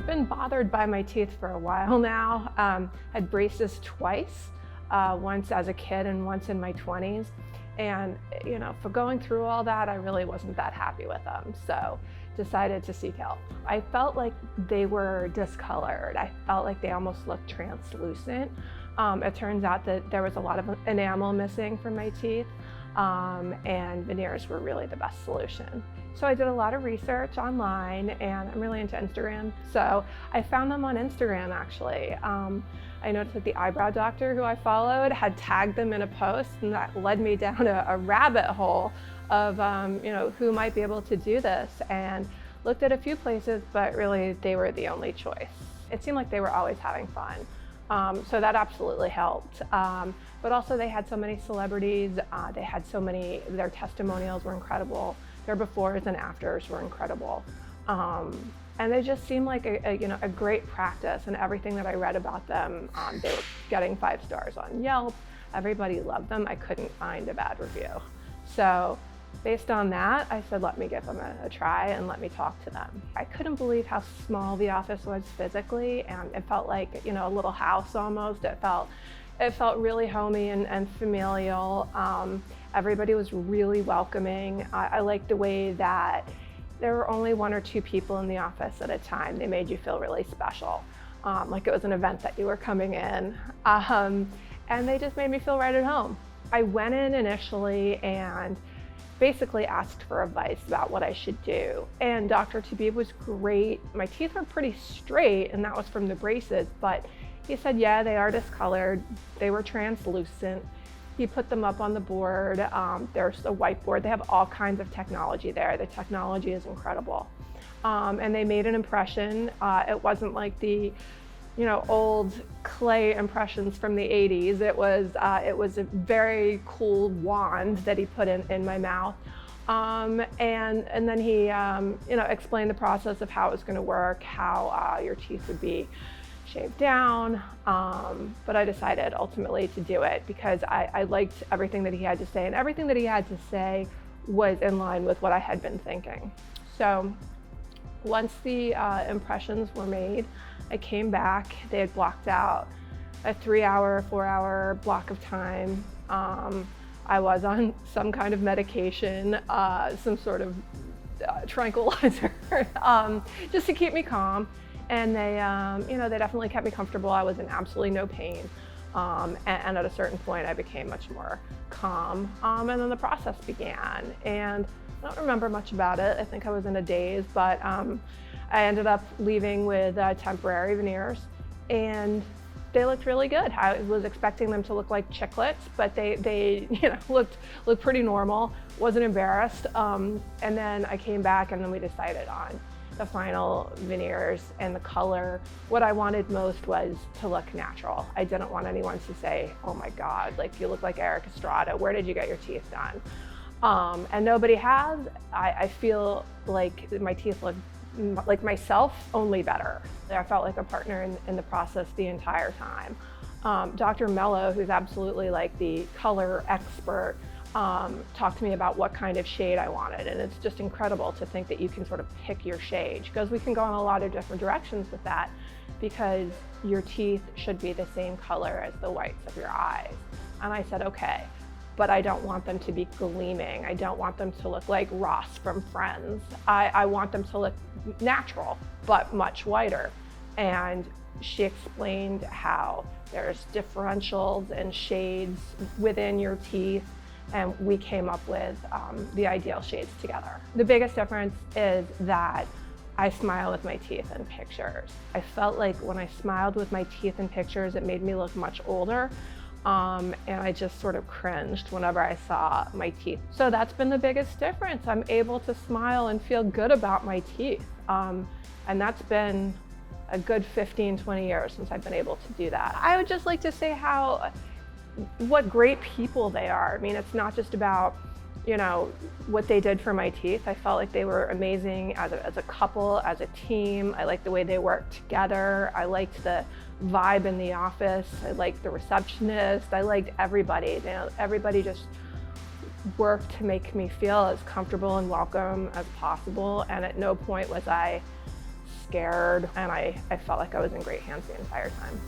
Been bothered by my teeth for a while now. Had braces twice, once as a kid and once in my 20s. And for going through all that, I really wasn't that happy with them. So decided to seek help. I felt like they were discolored. I felt like they almost looked translucent. It turns out that there was a lot of enamel missing from my teeth. And veneers were really the best solution. So I did a lot of research online, and I'm really into Instagram. So I found them on Instagram, actually. I noticed that the eyebrow doctor who I followed had tagged them in a post, and that led me down a rabbit hole of who might be able to do this, and looked at a few places, but really they were the only choice. It seemed like they were always having fun. So that absolutely helped. But also they had so many celebrities, their testimonials were incredible, their befores and afters were incredible. And they just seemed like a great practice, and everything that I read about them, they were getting 5 stars on Yelp. Everybody loved them. I couldn't find a bad review. So based on that, I said, let me give them a try and let me talk to them. I couldn't believe how small the office was physically, and it felt like a little house almost. It felt really homey and familial. Everybody was really welcoming. I liked the way that there were only 1 or 2 people in the office at a time. They made you feel really special, like it was an event that you were coming in. And they just made me feel right at home. I went in initially and basically asked for advice about what I should do. And Dr. Tabib was great. My teeth were pretty straight, and that was from the braces, but he said, yeah, they are discolored. They were translucent. He put them up on the board. There's a whiteboard. They have all kinds of technology there. The technology is incredible. And they made an impression. It wasn't like the old clay impressions from the 80s. It was a very cool wand that he put in my mouth. And then he explained the process of how it was going to work, how your teeth would be shaved down. But I decided ultimately to do it because I liked everything that he had to say, and everything that he had to say was in line with what I had been thinking. So once the impressions were made, I came back. They had blocked out a 3-hour, 4-hour block of time. I was on some kind of medication, some sort of tranquilizer, just to keep me calm. And they definitely kept me comfortable. I was in absolutely no pain. And at a certain point, I became much more calm. And then the process began. And I don't remember much about it. I think I was in a daze, but I ended up leaving with temporary veneers, and they looked really good. I was expecting them to look like chiclets, but they looked pretty normal. Wasn't embarrassed. And then I came back, and then we decided on the final veneers and the color. What I wanted most was to look natural. I didn't want anyone to say, oh my God, like you look like Eric Estrada. Where did you get your teeth done? And nobody has. I feel like my teeth look like myself, only better. I felt like a partner in the process the entire time. Dr. Mello, who's absolutely like the color expert, talked to me about what kind of shade I wanted, and it's just incredible to think that you can sort of pick your shade, because we can go in a lot of different directions with that, because your teeth should be the same color as the whites of your eyes. And I said, okay, but I don't want them to be gleaming. I don't want them to look like Ross from Friends. I want them to look natural, but much whiter. And she explained how there's differentials and shades within your teeth, and we came up with the ideal shades together. The biggest difference is that I smile with my teeth in pictures. I felt like when I smiled with my teeth in pictures, it made me look much older. And I just sort of cringed whenever I saw my teeth. So that's been the biggest difference. I'm able to smile and feel good about my teeth. And that's been a good 15, 20 years since I've been able to do that. I would just like to say what great people they are. I mean, it's not just about, what they did for my teeth. I felt like they were amazing as a couple, as a team. I liked the way they worked together. I liked the vibe in the office. I liked the receptionist. I liked everybody. Everybody just worked to make me feel as comfortable and welcome as possible. And at no point was I scared, and I felt like I was in great hands the entire time.